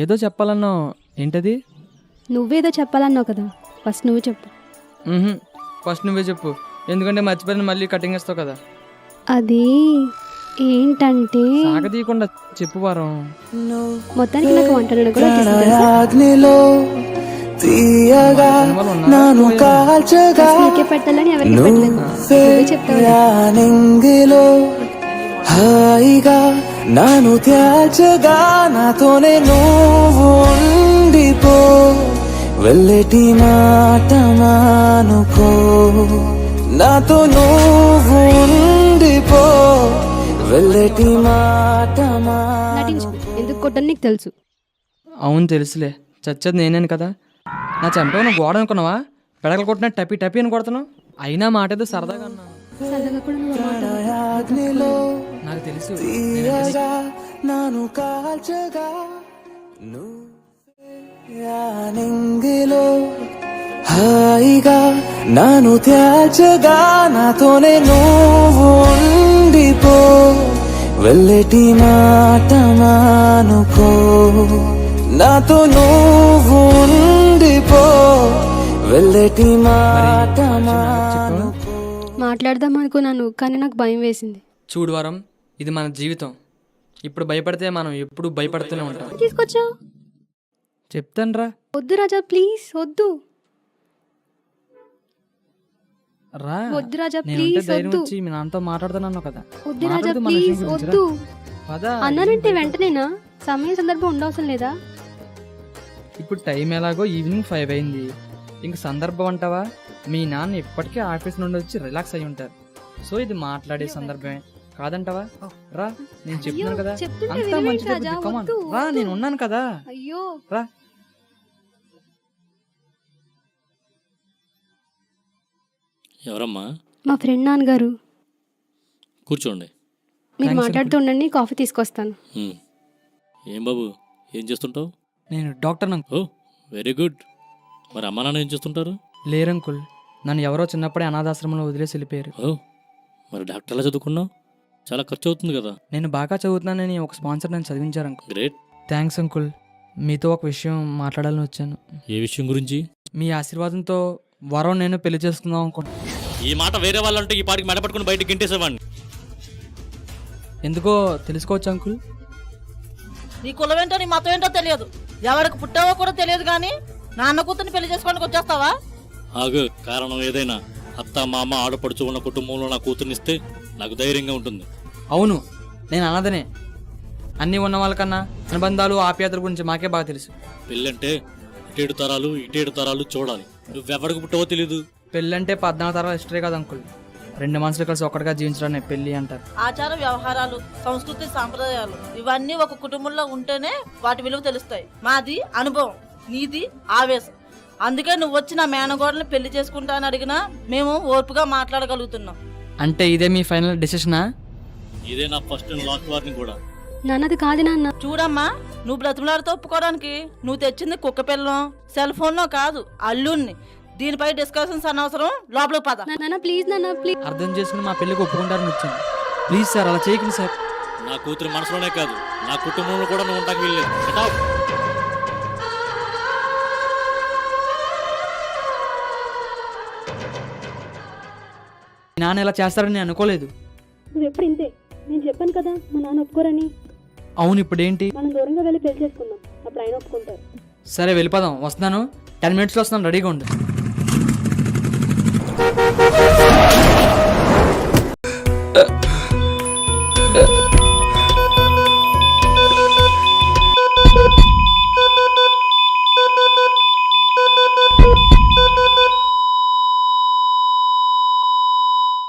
ఏదో చెప్పాలన్నావు, ఏంటది? నువ్వేదో చెప్పాలన్నావు కదా, ఫస్ట్ నువ్వు చెప్పు. ఫస్ట్ నువ్వే చెప్పు, ఎందుకంటే మర్చిపోయిన మళ్ళీ కటింగ్ వేస్తావు కదా. అది ఏంటంటే సాగదీయకుండా చెప్పు వారం. మొత్తానికి నాకు వంట వండడం కూడా వచ్చేసింది తెలుసా? నీకే పెట్టాలని ఎవరికి పెట్టలేదు, నువ్వే చెప్తావు. హాయిగా నాను త్యాచగా నాతోనే నువ్వు ఉండిపో, వెళ్ళటి మాట మానుకో, నాతో నువ్వు ఉండిపో, వెళ్ళటి మాట నటించు, ఎందుకు కొట్టని నీకు తెలుసు. అవును తెలుసులే, చచ్చేది నేనేను కదా. నా చంపే నువ్వు గోడ అనుకున్నావా? పెడకలు కొట్టినట్టు టపి టపి అని కొడుతున్నావు. అయినా మాట ఏదో సరదాగా అన్నాను. సరదాగా కూడా నువ్వు మాట నాకు తెలుసు. నాను కాల్చగా నువ్వులో హాయిగా నాను త్యాచగా నాతోనే నువ్వు ఉండిపో, వెళ్ళటి మాట మానుకో, నాతో నువ్వు ఉండిపో, వెళ్ళటి మాట మానుకో. మాట్లాడదాం అనుకున్నాను, కానీ నాకు భయం వేసింది. చూడు వరం, ఇది మన జీవితం. ఇప్పుడు భయపడితే మనం ఎప్పుడు భయపడుతూనే ఉంటాం. తీసుకొచ్చావు చెప్తాను రా. వద్దు రాజా, ప్లీజ్ వద్దు. రా, వద్దు రాజా, నేనంటే ప్లీజ్ ధైర్యం వద్దు. వచ్చి మీ నాన్నతో మాట్లాడుతున్నాను కదా. వద్దు రాజా, మాట్లాడితే మన ప్లీజ్ విషయం గురించి వద్దు. రా. పద. అన్నానంటే వెంటనేనా? సమయం సందర్భం ఉండవసరం లేదా? ఇప్పుడు టైం ఎలాగో ఈవినింగ్ 5 అయింది. ఇంక సందర్భం అంటావా? మీ నాన్న ఇప్పటికే ఆఫీస్ నుండి వచ్చి రిలాక్స్ అయి ఉంటారు. సో ఇది మాట్లాడే సందర్భమే కాదంటావా? రా, నేను చెప్తున్నాను కదా, చెప్తుంటే అంతా వినవేంటి మంచిదే రాజా? బుద్ధి. Come on. వద్దు, రా, వద్దు. నేను ఉన్నాను కదా. అయ్యో రా. ఎవరమ్మా? మా ఫ్రెండ్ నాన్నగారు. కూర్చోండి. మీరు Thanks, మాట్లాడుతూ ఉండండి, కాఫీ తీసుకొస్తాను. ఏం బాబు, ఏం చేస్తుంటావు? నేను డాక్టర్ ఓ వెరీ గుడ్. మరి అమ్మా నాన్న ఏం చేస్తుంటారు? లేరు అంకుల్, నన్ను ఎవరో చిన్నప్పుడే అనాథాశ్రమంలో వదిలేసి వెళ్ళిపోయారు. ఓ మరి డాక్టర్లా చదువుకున్నావు? చాలా ఖర్చు అవుతుంది కదా. నేను బాగా చదువుతున్నానని ఒక స్పాన్సర్ నన్ను చదివించారు అంకుల్. గ్రేట్. Thanks uncle. మీతో ఒక విషయం మాట్లాడాలని వచ్చాను. ఏ విషయం గురించి? మీ ఆశీర్వాదంతో వరం నేను పెళ్లి చేసుకుందాం అనుకుంటున్నాను. ఈ మాట వేరే వాళ్ళంటే ఈ పాటికి మెడపట్టుకుని బయటకు గింటేసేవాడిని. ఎందుకో తెలుసుకోవచ్చు అంకుల్? నీ కులం ఏంటో నీ మతం ఏంటో తెలియదు, ఎవరికి పుట్టావో కూడా తెలియదు, కానీ నాన్న కూతుర్ని పెళ్లి చేసుకోవడానికి వచ్చేస్తావా? ఆగు, కారణం ఏదైనా అత్త మామ ఆడపడుచు ఉన్న కుటుంబంలో నా కూతుర్నిస్తే నాకు ధైర్యంగా ఉంటుంది. అవును, నేను అన్నదనే. అన్నీ ఉన్న వాళ్ళకన్నా అనుబంధాలు ఆప్యాయతల గురించి మాకే బాగా తెలుసు. పెళ్ళంటే ఇటేడు తరాలు చూడాలి. నువ్వెవరికి పుట్టావో తెలీదు. పెళ్ళంటే 14 తరాల హిస్టరీ కాదు అంకుల్. 2 మనుషులు కలిసి ఒక్కడిగా జీవించడాన్ని పెళ్లి అంటారు. ఆచార వ్యవహారాలు, సంస్కృతి, సాంప్రదాయాలు ఇవన్నీ ఒక కుటుంబంలో ఉంటేనే వాటి విలువ తెలుస్తాయి. మాది అనుభవం, నీది ఆవేశం. అందుకే నువ్వు వచ్చి నా మేనగోడని పెళ్లి చేసుకుంటా అని అడిగినా మేము ఓర్పుగా మాట్లాడగలుగుతున్నాం. అంటే ఇదే మీ ఫైనల్ డెసిషనా? ఇదే నా ఫస్ట్ అండ్ లాస్ట్ వార్నింగ్ కూడా. నాన్నది కాదు నాన్న. చూడమ్మా, నువ్వు బ్రతిమలాడుతూ ఒప్పుకోవడానికి నువ్వు తెచ్చింది కుక్క పిల్లం, సెల్ ఫోన్లో కాదు అల్లుణ్ణి. దీనిపై డిస్కషన్స్ అనవసరం, లోపలికి పద. నాన్న ప్లీజ్, నాన్న ప్లీజ్. అర్థం చేసుకుని మా పెళ్లికి ఒప్పుకుంటారని వచ్చాను. ప్లీజ్ సార్, అలా చేయకండి సార్. నా కూతురి మనసులోనే కాదు, నా కుటుంబంలో కూడా నువ్వు ఉంటాకి వెళ్ళలేదు. నాన్న ఇలా చేస్తారని నేను అనుకోలేదు. నువ్వు ఎప్పుడు ఇంతే, నేను చెప్పాను కదా మా నాన్న ఒప్పుకోరని. అవును, ఇప్పుడేంటి? మనం దూరంగా వెళ్ళి పెళ్లి చేసుకుందాం, అప్పుడు ఆయన ఒప్పుకుంటారు. సరే వెళ్ళిపోదాం. వస్తున్నాను, 10 minutes వస్తున్నాను, రెడీగా ఉండు.